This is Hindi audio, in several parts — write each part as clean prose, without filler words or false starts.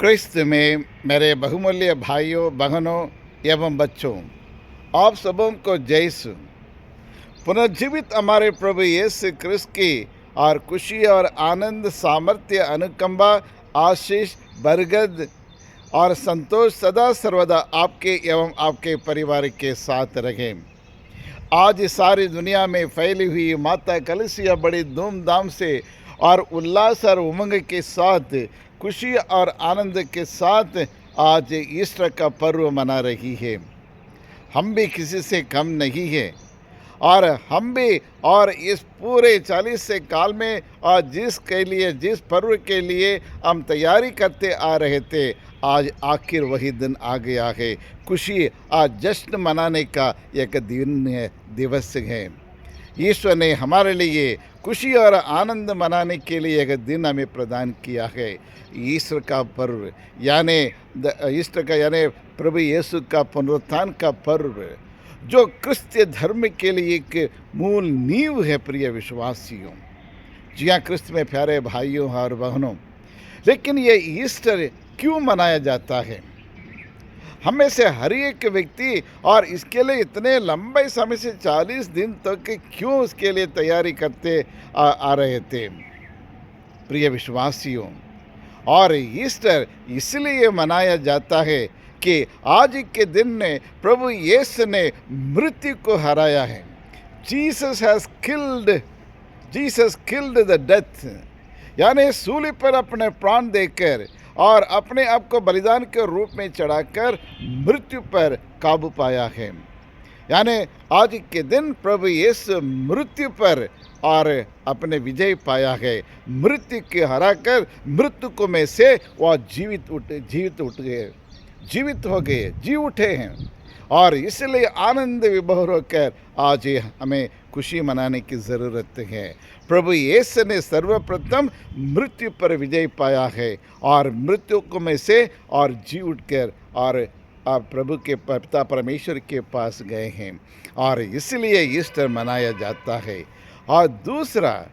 क्रिस्त में मेरे बहुमूल्य भाइयों बहनों एवं बच्चों, आप सबों को जय यीशु। पुनर्जीवित हमारे प्रभु यीशु क्रिस्त की और खुशी और आनंद, सामर्थ्य, अनुकंपा, आशीष, बरगद और संतोष सदा सर्वदा आपके एवं आपके परिवार के साथ रहे। आज सारी दुनिया में फैली हुई माता कलीसिया बड़ी धूमधाम से और उल्लास और उमंग के साथ, खुशी और आनंद के साथ आज ईस्टर का पर्व मना रही है। हम भी किसी से कम नहीं है और हम भी और इस पूरे 40 से काल में आज जिस पर्व के लिए हम तैयारी करते आ रहे थे, आज आखिर वही दिन आ गया है। खुशी, आज जश्न मनाने का एक दिवस है। ईश्वर ने हमारे लिए खुशी और आनंद मनाने के लिए एक दिन हमें प्रदान किया है। ईस्टर का पर्व यानी प्रभु यीशु का पुनरुत्थान का पर्व, जो क्रिस्तीय धर्म के लिए एक मूल नींव है। प्रिय विश्वासियों, जी हाँ, क्रिस्त में प्यारे भाइयों और बहनों, लेकिन ये ईस्टर क्यों मनाया जाता है? हम में से हर एक व्यक्ति और इसके लिए इतने लंबे समय से 40 दिन तक क्यों उसके लिए तैयारी करते आ रहे थे? प्रिय विश्वासियों, और ईस्टर इसलिए मनाया जाता है कि आज के दिन में प्रभु यीशु ने मृत्यु को हराया है। जीसस किल्ड द डेथ, यानी सूली पर अपने प्राण देकर और अपने आप को बलिदान के रूप में चढ़ाकर मृत्यु पर काबू पाया है। यानी आज के दिन प्रभु यीशु मृत्यु पर और अपने विजय पाया है। मृत्यु के हराकर मृत्यु को में से वह जी उठे हैं। और इसलिए आनंद विभोर होकर आज हमें खुशी मनाने की ज़रूरत है। प्रभु यीशु ने सर्वप्रथम मृत्यु पर विजय पाया है और मृत्यु को में से और जी उठकर और प्रभु के पिता परमेश्वर के पास गए हैं, और इसलिए ईस्टर मनाया जाता है। और दूसरा,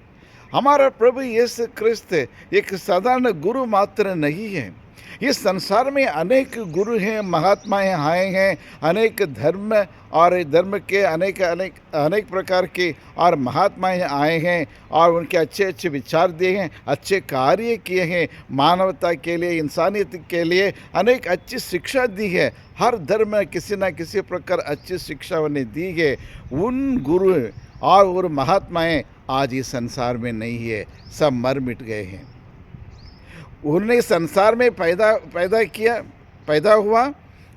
हमारा प्रभु यीशु क्रिस्त एक साधारण गुरु मात्र नहीं है। इस संसार में अनेक गुरु हैं, महात्माएं आए हैं, अनेक धर्म के अनेक प्रकार के और महात्माएं आए हैं और उनके अच्छे विचार दिए हैं, अच्छे कार्य किए हैं, मानवता के लिए, इंसानियत के लिए अनेक अच्छी शिक्षा दी है। हर धर्म में किसी न किसी प्रकार अच्छी शिक्षा उन्हें दी है। उन गुरु और महात्माएं आज इस संसार में नहीं है, सब मर मिट गए हैं। उन्हें संसार में पैदा हुआ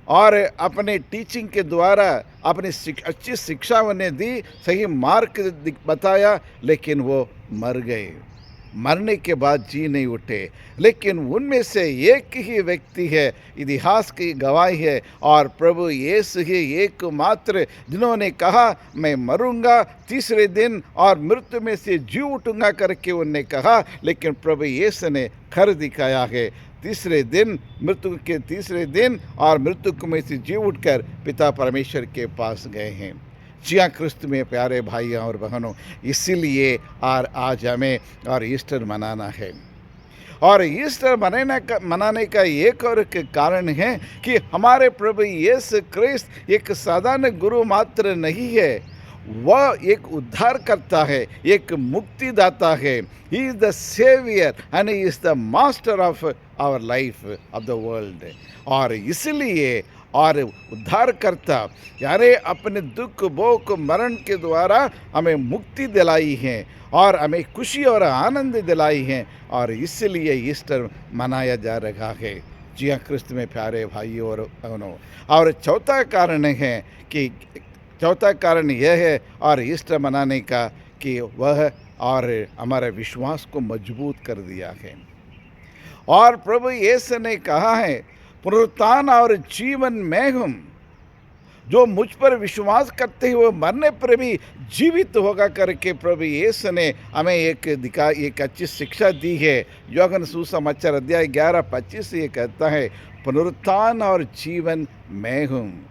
और अपने टीचिंग के द्वारा अपनी अच्छी शिक्षा उन्हें दी, सही मार्ग बताया, लेकिन वो मर गए। मरने के बाद जी नहीं उठे। लेकिन उनमें से एक ही व्यक्ति है, इतिहास की गवाही है, और प्रभु यीशु ही एकमात्र जिन्होंने कहा मैं मरूंगा तीसरे दिन और मृत्यु में से जी उठूंगा करके उन्होंने कहा। लेकिन प्रभु यीशु ने कर दिखाया है। मृत्यु के तीसरे दिन और मृत्यु में से जी उठकर पिता परमेश्वर के पास गए हैं। जी हाँ, क्रिस्त में प्यारे भाइयों और बहनों, इसीलिए आज हमें और ईस्टर मनाना है। और ईस्टर मनाने का एक और कारण है कि हमारे प्रभु यीशु क्रिस्त एक साधारण गुरु मात्र नहीं है, वह एक उद्धार करता है, एक मुक्तिदाता है। He is the saviour and he is the master of our life of the world. और इसलिए और उद्धार करता यानी अपने दुख भोग मरण के द्वारा हमें मुक्ति दिलाई है और हमें खुशी और आनंद दिलाई है, और इसलिए ईस्टर मनाया जा रहा है। जी हाँ, क्रिस्त में प्यारे भाइयों और बहनों, और चौथा कारण यह है और ईस्टर मनाने का कि वह और हमारे विश्वास को मजबूत कर दिया है। और प्रभु यीशु ने कहा है, पुनरुत्थान और जीवन मैं हूँ, जो मुझ पर विश्वास करते हैं वो मरने पर भी जीवित होगा करके प्रभु यीशु ने हमें एक अच्छी शिक्षा दी है। यूहन्ना सुसमाचार अध्याय 11:25 ये कहता है, पुनरुत्थान और जीवन मैं हूँ,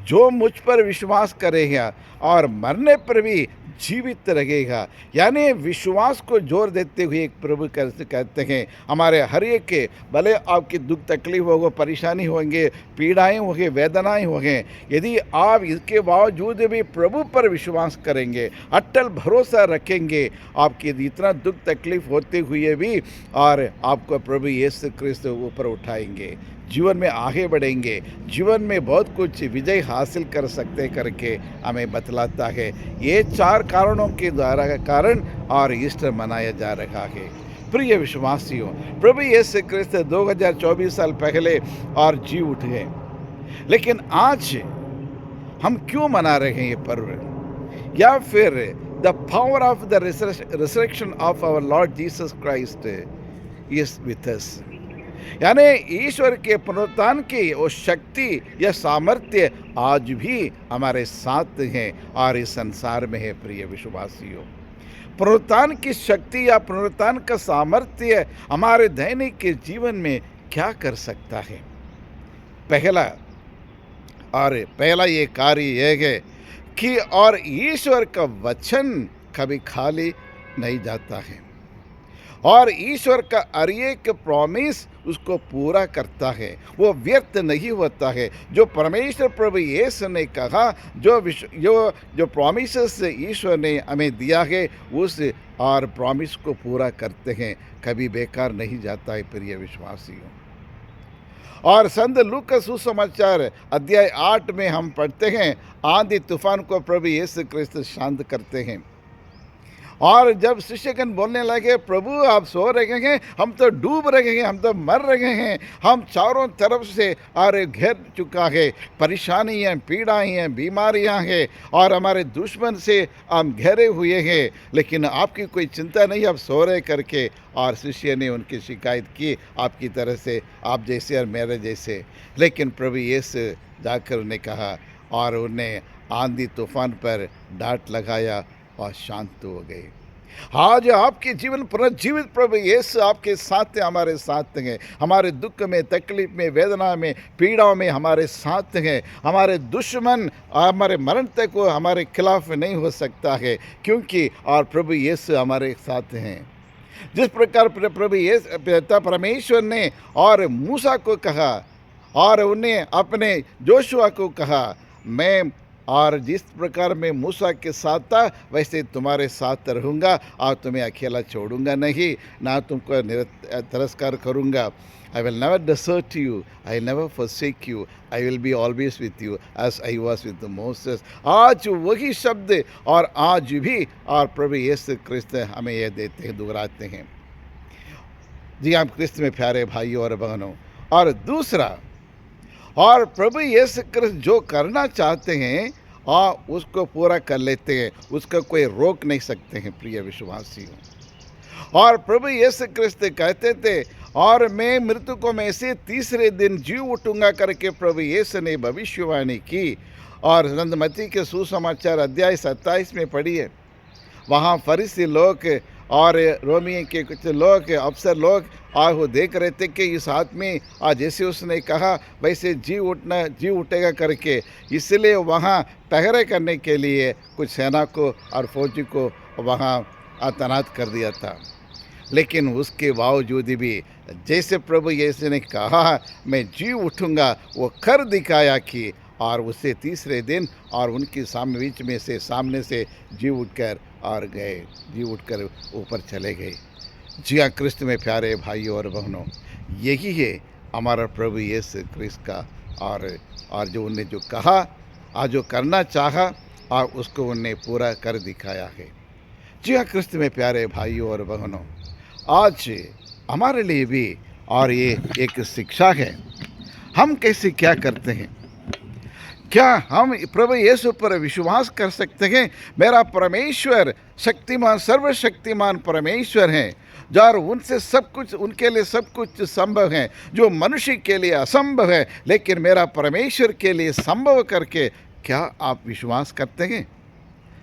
जो मुझ पर विश्वास करेगा और मरने पर भी जीवित रहेगा। यानी विश्वास को जोर देते हुए एक प्रभु कहते हैं हमारे हर एक के, भले आपकी दुख तकलीफ होगा, परेशानी होंगे, पीड़ाएं होंगे, वेदनाएं होंगे, यदि आप इसके बावजूद भी प्रभु पर विश्वास करेंगे, अटल भरोसा रखेंगे, आपके इतना दुख तकलीफ होते हुए भी और आपको प्रभु यीशु क्रिस्त ऊपर उठाएंगे, जीवन में आगे बढ़ेंगे, जीवन में बहुत कुछ विजय हासिल कर सकते करके हमें बतलाता है। ये 4 कारणों के द्वारा कारण और ईस्टर मनाया जा रहा है। प्रिय विश्वासियों, प्रभु यीशु क्रिस्त 2024 साल पहले और जी उठे, लेकिन आज हम क्यों मना रहे हैं ये पर्व? या फिर the power of the resurrection of our Lord Jesus Christ is with us, यानी ईश्वर के पुनरुत्थान की वो शक्ति या सामर्थ्य आज भी हमारे साथ है और इस संसार में है। प्रिय विश्वासियों, पुनरुत्थान की शक्ति या पुनरुत्थान का सामर्थ्य हमारे दैनिक के जीवन में क्या कर सकता है? पहला ये कार्य यह है कि और ईश्वर का वचन कभी खाली नहीं जाता है और ईश्वर का हर एक प्रॉमिस उसको पूरा करता है, वो व्यर्थ नहीं होता है। जो परमेश्वर प्रभु यीशु ने कहा, जो प्रॉमिसेस ईश्वर ने हमें दिया है, उस और प्रॉमिस को पूरा करते हैं, कभी बेकार नहीं जाता है। प्रिय विश्वासियों, और संत लूका सुसमाचार अध्याय 8 में हम पढ़ते हैं, आंधी तूफान को प्रभु यीशु क्रिस्त शांत करते हैं। और जब शिष्यगण बोलने लगे, प्रभु आप सो रहे हैं, हम तो डूब रहे हैं, हम तो मर रहे हैं, हम चारों तरफ से घेर चुका है, परेशानियाँ, पीड़ाएँ हैं, बीमारियाँ हैं और हमारे दुश्मन से हम घेरे हुए हैं, लेकिन आपकी कोई चिंता नहीं, आप सो रहे करके। और शिष्य ने उनकी शिकायत की, आपकी तरह से, आप जैसे और मेरे जैसे। लेकिन प्रभु यीशु जाकर उन्हें कहा और उन्हें आंधी तूफान पर डांट लगाया और शांत हो गए। आज आपके जीवन पुनर्जीवित प्रभु यीशु आपके साथ हैं, हमारे साथ हैं, हमारे दुख में, तकलीफ में, वेदना में, पीड़ाओं में हमारे साथ हैं। हमारे दुश्मन हमारे मरण तक वो हमारे खिलाफ नहीं हो सकता है, क्योंकि और प्रभु यीशु हमारे साथ हैं। जिस प्रकार प्रभु यीशु पिता परमेश्वर ने और मूसा को कहा और उन्हें अपने जोशुआ को कहा, मैं और जिस प्रकार मैं मूसा के साथ था वैसे तुम्हारे साथ रहूँगा और तुम्हें अकेला छोड़ूंगा नहीं, ना तुमको तिरस्कार करूँगा। I will never desert you, I will never forsake you, I will be always with you as I was with Moses। आज वही शब्द और आज भी और प्रभु यीशु क्रिस्त हमें यह देते हैं, दोहराते हैं। जी आप क्रिस्त में प्यारे भाइयों और बहनों, और दूसरा, और प्रभु यीशु क्रिस्त जो करना चाहते हैं और उसको पूरा कर लेते हैं, उसका कोई रोक नहीं सकते हैं। प्रिय विश्वासियों, और प्रभु यीशु क्रिस्त कहते थे, और मैं मृतकों में से तीसरे दिन जी उठूंगा करके प्रभु यीशु ने भविष्यवाणी की। और संत मत्ती के सुसमाचार अध्याय 27 में पढ़िए, वहाँ फरीसी लोग और रोमियों के कुछ लोग, अफसर लोग और वो देख रहे थे कि इस आदमी आज जैसे उसने कहा वैसे जी उठेगा करके, इसलिए वहाँ पहरे करने के लिए कुछ सेना को और फौजी को वहाँ तैनात कर दिया था। लेकिन उसके बावजूद भी जैसे प्रभु यीशु ने कहा मैं जी उठूँगा, वो कर दिखाया कि और उससे तीसरे दिन और उनके सामने से जी उठकर और गए, जी उठकर ऊपर चले गए। जी हाँ, क्रिस्त में प्यारे भाइयों और बहनों, यही है हमारा प्रभु यीशु क्रिस्त का और जो उन्हें जो कहा और जो करना चाहा और उसको उन्हें पूरा कर दिखाया है। जी हाँ, क्रिस्त में प्यारे भाइयों और बहनों, आज हमारे लिए भी और ये एक शिक्षा है, हम कैसे क्या करते हैं। क्या हम प्रभु यीशु पर विश्वास कर सकते हैं? मेरा परमेश्वर शक्तिमान, सर्वशक्तिमान परमेश्वर हैं, जार उनसे सब कुछ, उनके लिए सब कुछ संभव है, जो मनुष्य के लिए असंभव है लेकिन मेरा परमेश्वर के लिए संभव करके क्या आप विश्वास करते हैं?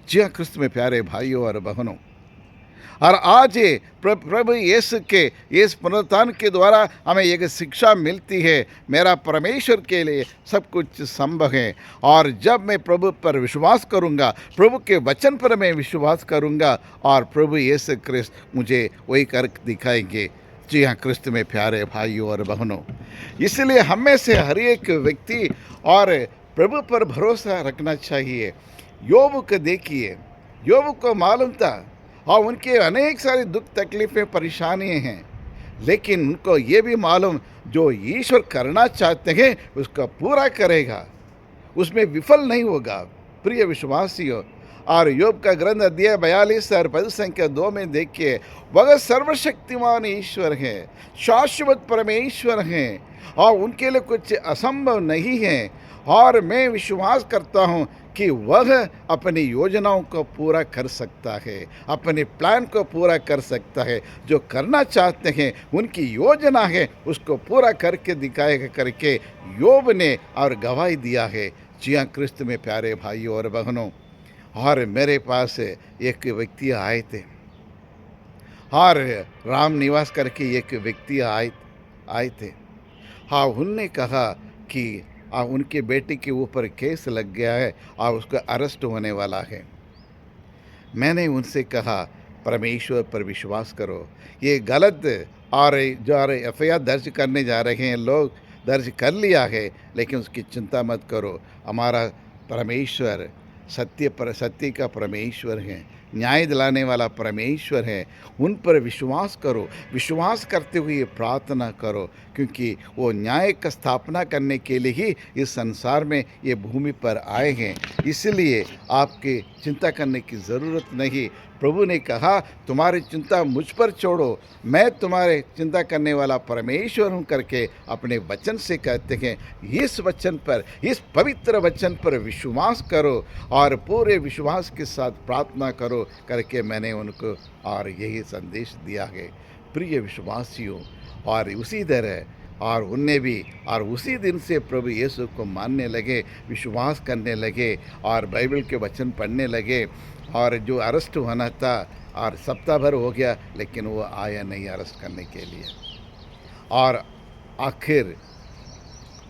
जी हाँ, क्रिस्त में प्यारे भाइयों और बहनों, और आज ये प्रभु यीशु के इस पुनरुत्थान के द्वारा हमें एक शिक्षा मिलती है, मेरा परमेश्वर के लिए सब कुछ संभव है। और जब मैं प्रभु पर विश्वास करूंगा, प्रभु के वचन पर मैं विश्वास करूंगा, और प्रभु यीशु क्रिस्त मुझे वही कर दिखाएंगे। जी हाँ, क्रिस्त में प्यारे भाइयों और बहनों, इसलिए हम में से हर एक व्यक्ति और प्रभु पर भरोसा रखना चाहिए। योब को देखिए, योब को मालूम था और उनके अनेक सारे दुख तकलीफ़ें परेशानियाँ हैं, लेकिन उनको ये भी मालूम जो ईश्वर करना चाहते हैं उसका पूरा करेगा, उसमें विफल नहीं होगा। प्रिय विश्वासियों, और योब का ग्रंथ अध्याय 42 और पद संख्या 2 में देखिए, वह सर्वशक्तिमान ईश्वर है, शाश्वत परमेश्वर हैं, और उनके लिए कुछ असंभव नहीं है। और मैं विश्वास करता हूँ कि वह अपनी योजनाओं को पूरा कर सकता है, अपने प्लान को पूरा कर सकता है। जो करना चाहते हैं उनकी योजना है उसको पूरा करके दिखाएगा करके योब ने और गवाही दिया है। जी हाँ, क्रिस्त में प्यारे भाइयों और बहनों, और मेरे पास एक व्यक्ति आए थे, और राम निवास करके एक व्यक्ति आए थे। हाँ, उनने कहा कि उनके बेटे के ऊपर केस लग गया है और उसका अरेस्ट होने वाला है। मैंने उनसे कहा, परमेश्वर पर विश्वास करो, ये गलत और जो एफआईआर दर्ज करने जा रहे हैं लोग, दर्ज कर लिया है, लेकिन उसकी चिंता मत करो। हमारा परमेश्वर सत्य का परमेश्वर है, न्याय दिलाने वाला परमेश्वर है। उन पर विश्वास करो, विश्वास करते हुए प्रार्थना करो, क्योंकि वो न्याय का स्थापना करने के लिए ही इस संसार में ये भूमि पर आए हैं। इसलिए आपकी चिंता करने की ज़रूरत नहीं। प्रभु ने कहा, तुम्हारी चिंता मुझ पर छोड़ो, मैं तुम्हारे चिंता करने वाला परमेश्वर हूँ करके अपने वचन से कहते हैं। इस वचन पर, इस पवित्र वचन पर विश्वास करो और पूरे विश्वास के साथ प्रार्थना करो करके मैंने उनको और यही संदेश दिया है। प्रिय विश्वासियों, और उसी तरह और उनने भी और उसी दिन से प्रभु यीशु को मानने लगे, विश्वास करने लगे और बाइबल के वचन पढ़ने लगे। और जो अरेस्ट होना था और सप्ताह भर हो गया, लेकिन वो आया नहीं अरेस्ट करने के लिए। और आखिर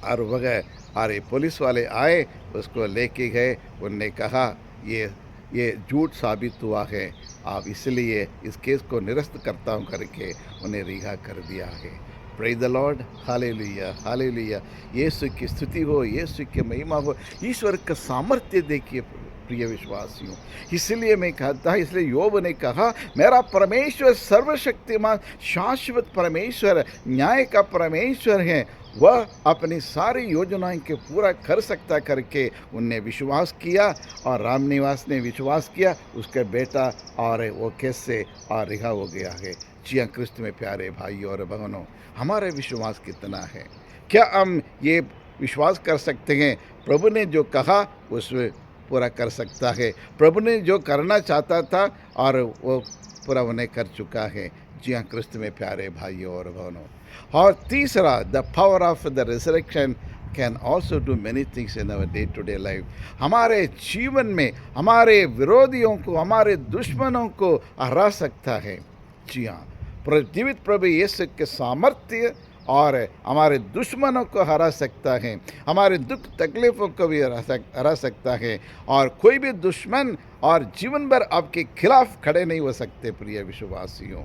और वह और पुलिस वाले आए, उसको लेके गए। उनने कहा ये झूठ साबित हुआ है, आप इसलिए इस केस को निरस्त करता हूँ करके उन्हें रिहा कर दिया है। Praise the lord, hallelujah hallelujah. Yeshu की स्तुति हो, यीशु की महिमा हो। ईश्वर का सामर्थ्य देखिए प्रिय विश्वासियों। इसलिए मैं कहता, इसलिए योब ने कहा, मेरा परमेश्वर सर्वशक्तिमान शाश्वत परमेश्वर, न्याय का परमेश्वर है, वह अपनी सारी योजनाएं के पूरा कर सकता करके उनने विश्वास किया। और रामनिवास ने विश्वास किया, उसका बेटा और वो केस से और रिहा हो गया है। जी हाँ, क्रिस्त में प्यारे भाइयों और बहनों, हमारा विश्वास कितना है? क्या हम ये विश्वास कर सकते हैं प्रभु ने जो कहा उसमें पूरा कर सकता है? प्रभु ने जो करना चाहता था और वो पूरा उन्हें कर चुका है। जी हाँ, क्रिस्त में प्यारे भाइयों और बहनों। और तीसरा, the power of the resurrection can also do many things in our day to day life. हमारे जीवन में हमारे विरोधियों को, हमारे दुश्मनों को हरा सकता है। जी हाँ, जीवित प्रभु यीशु के सामर्थ्य और हमारे दुश्मनों को हरा सकता है, हमारे दुख तकलीफ़ों को भी हरा सकता है। और कोई भी दुश्मन और जीवन भर आपके खिलाफ खड़े नहीं हो सकते प्रिय विश्वासियों।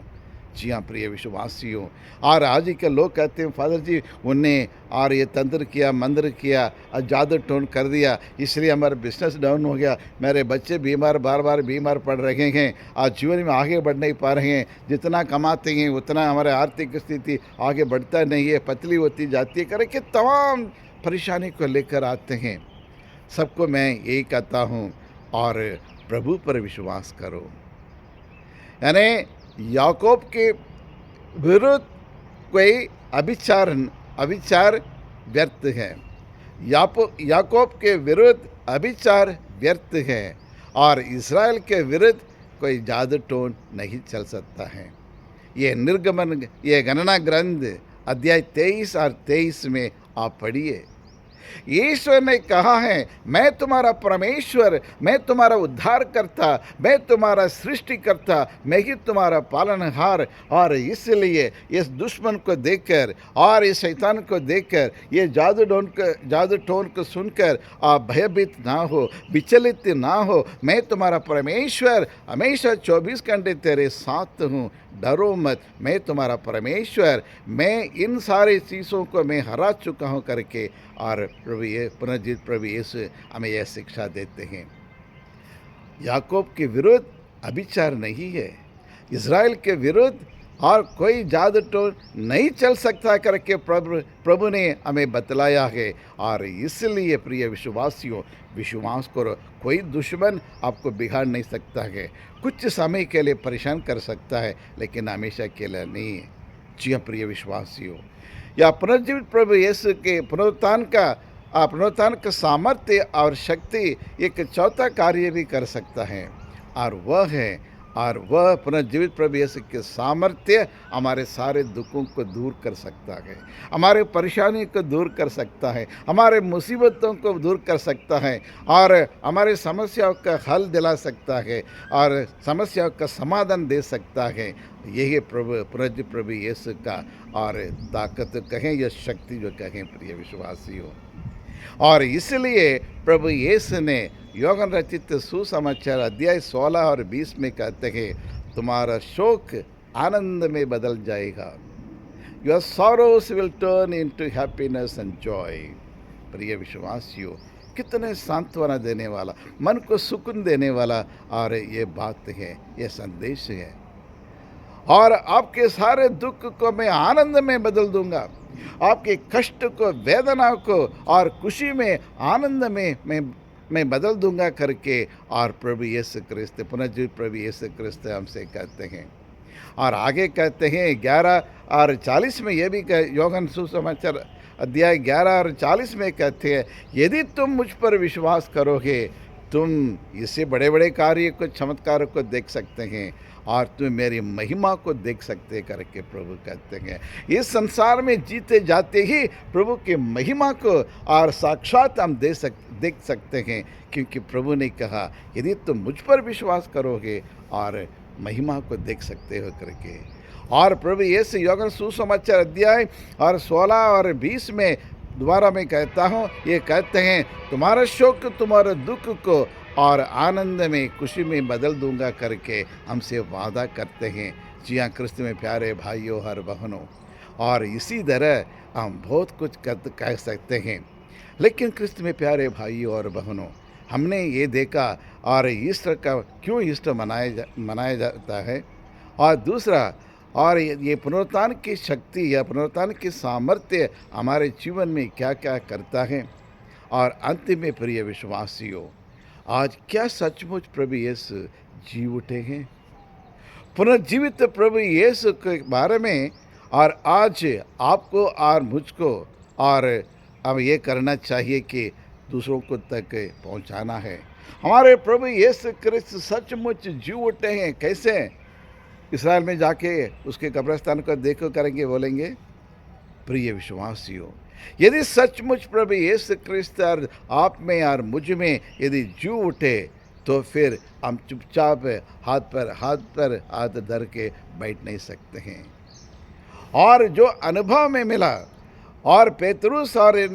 जी हाँ, प्रिय विश्वासियों। और आज के लोग कहते हैं, फादर जी उनने और ये तंत्र किया, मंत्र किया और जादू टोन कर दिया, इसलिए हमारा बिजनेस डाउन हो गया, मेरे बच्चे बीमार, बार बार बीमार पड़ रहे हैं और जीवन में आगे बढ़ नहीं पा रहे हैं, जितना कमाते हैं उतना हमारे आर्थिक स्थिति आगे बढ़ता नहीं है, पतली होती जाती है, करके तमाम परेशानी को लेकर आते हैं। सबको मैं यही कहता हूँ, और प्रभु पर विश्वास करो। यानी याकूब के विरुद्ध कोई अभिचार व्यर्थ है। याकूब के विरुद्ध अभिचार व्यर्थ है, और इस्राएल के विरुद्ध कोई जादू टोन नहीं चल सकता है। ये गणना ग्रंथ अध्याय 23 और 23 में आप पढ़िए। यीशु ने कहा है, मैं तुम्हारा परमेश्वर, मैं तुम्हारा उद्धारकर्ता, मैं तुम्हारा सृष्टिकर्ता, मैं ही तुम्हारा पालनहार। और इसलिए इस दुश्मन को देखकर और इस शैतान को देखकर, ये जादू टोन को सुनकर आप भयभीत ना हो, विचलित ना हो। मैं तुम्हारा परमेश्वर हमेशा 24 घंटे तेरे साथ हूँ, डरो मत, मैं तुम्हारा परमेश्वर, मैं इन सारी चीज़ों को मैं हरा चुका हूँ करके। और पुनर्जीवित प्रभु यीशु हमें यह शिक्षा देते हैं। याकूब के विरुद्ध अभिचार नहीं है, इज़राइल के विरुद्ध और कोई जादू टोन नहीं चल सकता करके प्रभु ने हमें बतलाया है। और इसलिए प्रिय विश्वासियों, विश्वास करो, कोई दुश्मन आपको बिगाड़ नहीं सकता है। कुछ समय के लिए परेशान कर सकता है, लेकिन हमेशा के लिए नहीं है। जी हाँ प्रिय विश्वासियों, या पुनर्जीवित प्रभु यीशु के पुनरुत्थान का सामर्थ्य और शक्ति एक चौथा कार्य भी कर सकता है, और वह पुनर्जीवित प्रभु यीशु के सामर्थ्य हमारे सारे दुखों को दूर कर सकता है, हमारे परेशानी को दूर कर सकता है, हमारे मुसीबतों को दूर कर सकता है, और हमारे समस्याओं का हल दिला सकता है, और समस्याओं का समाधान दे सकता है। यही पुनर्जीवित प्रभु यीशु का और ताकत कहें या शक्ति जो कहें प्रिय विश्वासियों। और इसलिए प्रभु यीशु ने योहन रचित सुसमाचार अध्याय 16 और 20 में कहते हैं, तुम्हारा शोक आनंद में बदल जाएगा। Your sorrows will turn into happiness and Joy. प्रिय विश्वासियों, कितने सांत्वना देने वाला, मन को सुकून देने वाला और ये बात है, ये संदेश है। और आपके सारे दुख को मैं आनंद में बदल दूंगा, आपके कष्ट को, वेदना को और खुशी में, आनंद में मैं बदल दूंगा करके। और प्रभु यीशु क्रिस्त, पुनर्जीवित प्रभु यीशु क्रिस्त हमसे कहते हैं। और आगे कहते हैं 11 और 40 में, यह भी योहन सुसमाचार अध्याय 11 और 40 में कहते हैं, यदि तुम मुझ पर विश्वास करोगे, तुम इससे बड़े बड़े कार्य को, चमत्कारों को देख सकते हैं, और तुम मेरी महिमा को देख सकते करके प्रभु कहते हैं। इस संसार में जीते जाते ही प्रभु की महिमा को और साक्षात हम देख सकते हैं, क्योंकि प्रभु ने कहा, यदि तुम मुझ पर विश्वास करोगे और महिमा को देख सकते हो करके। और प्रभु यीशु योहन सुसमाचार अध्याय और 16 और 20 में दोबारा मैं कहता हूँ, ये कहते हैं, तुम्हारा शोक, तुम्हारे दुख को और आनंद में, खुशी में बदल दूंगा करके हमसे वादा करते हैं। जी हाँ क्रिस्त में प्यारे भाइयों और बहनों, और इसी तरह हम बहुत कुछ कह सकते हैं, लेकिन क्रिस्त में प्यारे भाइयों और बहनों, हमने ये देखा और ईस्टर का क्यों ईस्टर मनाया जाता है, और दूसरा, और ये पुनरुत्थान की शक्ति या पुनरुत्थान की सामर्थ्य हमारे जीवन में क्या क्या करता है। और अंत में प्रिय विश्वासियों, आज क्या सचमुच प्रभु यीशु जी उठे हैं? पुनर्जीवित प्रभु यीशु के बारे में और आज आपको और मुझको और अब ये करना चाहिए कि दूसरों को तक पहुंचाना है। हमारे प्रभु यीशु क्रिस्त सचमुच जी उठे हैं। कैसे? इस्राएल में जाके उसके कब्रिस्तान को देखो करेंगे, बोलेंगे। प्रिय विश्वासियों, यदि सचमुच प्रभु यीशु क्रिस्त आप में और मुझ में यदि जी उठे, तो फिर हम चुपचाप हाथ पर हाथ धर के बैठ नहीं सकते हैं। और जो अनुभव में मिला, और पेतरुस और योहन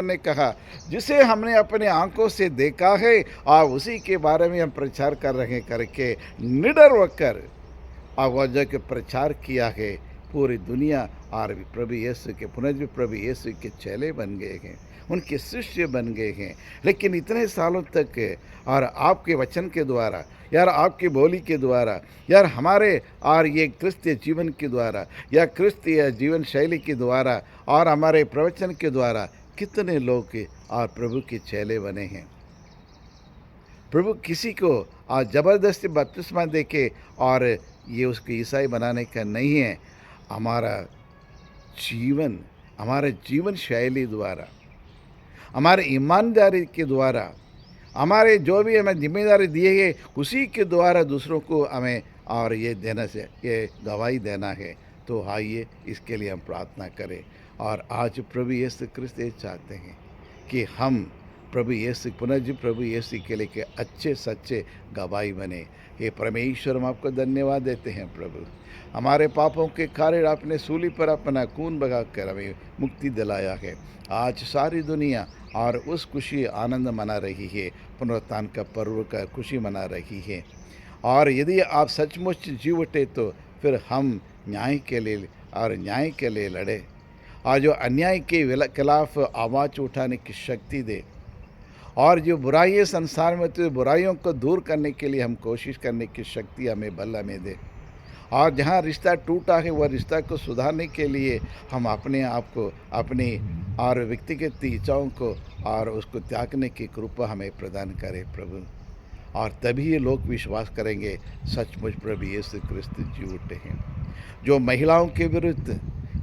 ने कहा, जिसे हमने अपने आंखों से देखा है और उसी के बारे में हम प्रचार कर रहे हैं करके निडर होकर आवाज़ के प्रचार किया है। पूरी दुनिया और प्रभु यीशु के, पुनर्जीवित प्रभु यीशु के चेले बन गए हैं, उनके शिष्य बन गए हैं। लेकिन इतने सालों तक और आपके वचन के द्वारा, यार आपकी बोली के द्वारा, यार हमारे और ये क्रिस्तीय जीवन के द्वारा, या क्रिस्तीय जीवन शैली के द्वारा और हमारे प्रवचन के द्वारा कितने लोग और प्रभु के चेले बने हैं। प्रभु किसी को आज ज़बरदस्ती बपतिस्मा देके और ये उसको ईसाई बनाने का नहीं है। हमारा जीवन शैली द्वारा, हमारे ईमानदारी के द्वारा, हमारे जो भी हमें जिम्मेदारी दिए गए, उसी के द्वारा दूसरों को हमें और ये देना से, ये गवाही देना है। तो आइए इसके लिए हम प्रार्थना करें। और आज प्रभु यीशु क्रिस्त ये चाहते हैं कि हम प्रभु यीशु पुनः प्रभु यीशु के लिए के अच्छे सच्चे गवाही बने। हे परमेश्वर, हम आपको धन्यवाद देते हैं प्रभु। हमारे पापों के कारण आपने सूली पर अपना खून बहाकर हमें मुक्ति दिलाया है। आज सारी दुनिया और उस खुशी आनंद मना रही है, पुनरुत्थान का पर्व का खुशी मना रही है। और यदि आप सचमुच जी उठे तो फिर हम न्याय के लिए लड़े और जो अन्याय के खिलाफ आवाज़ उठाने की शक्ति दे, और जो बुराई संसार में तो बुराइयों को दूर करने के लिए हम कोशिश करने की शक्ति हमें बल हमें दे। और जहाँ रिश्ता टूटा है वह रिश्ता को सुधारने के लिए हम अपने आप को अपनी और व्यक्तिगत इच्छाओं को और उसको त्यागने की कृपा हमें प्रदान करे प्रभु। और तभी ये लोग विश्वास करेंगे सचमुच प्रभु यीशु क्रिस्त जी उठे हैं। जो महिलाओं के विरुद्ध,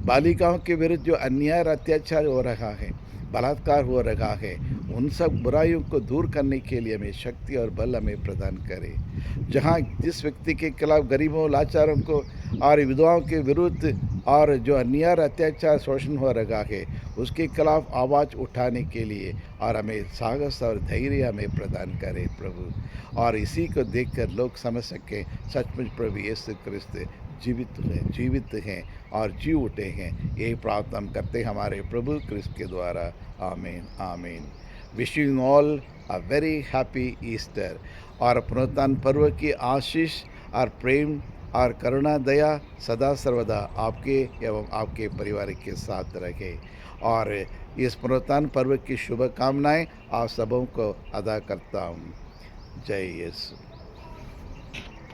बालिकाओं के विरुद्ध जो अन्याय और अत्याचार हो रहा है, बलात्कार हो रहा है, उन सब बुराइयों को दूर करने के लिए हमें शक्ति और बल हमें प्रदान करे। जहाँ जिस व्यक्ति के खिलाफ गरीबों, लाचारों को और विधवाओं के विरुद्ध और जो अन्याय और अत्याचार शोषण हो रहा है, उसके खिलाफ आवाज़ उठाने के लिए और हमें साहस और धैर्य हमें प्रदान करे प्रभु। और इसी को देखकर लोग समझ सकें सचमुच प्रभु यीशु क्रिस्त जीवित हैं और जी उठे हैं। यही प्रार्थना हम करते हैं हमारे प्रभु क्रिस्त के द्वारा। आमीन आमीन। Wishing all a very happy Easter. और पुनरुत्थान पर्व की आशीष और प्रेम और करुणा दया सदा सर्वदा आपके एवं आपके परिवार के साथ रहे। और इस पुनरुत्थान पर्व की शुभकामनाएं आप सबों को अदा करता हूँ। जय यीशु।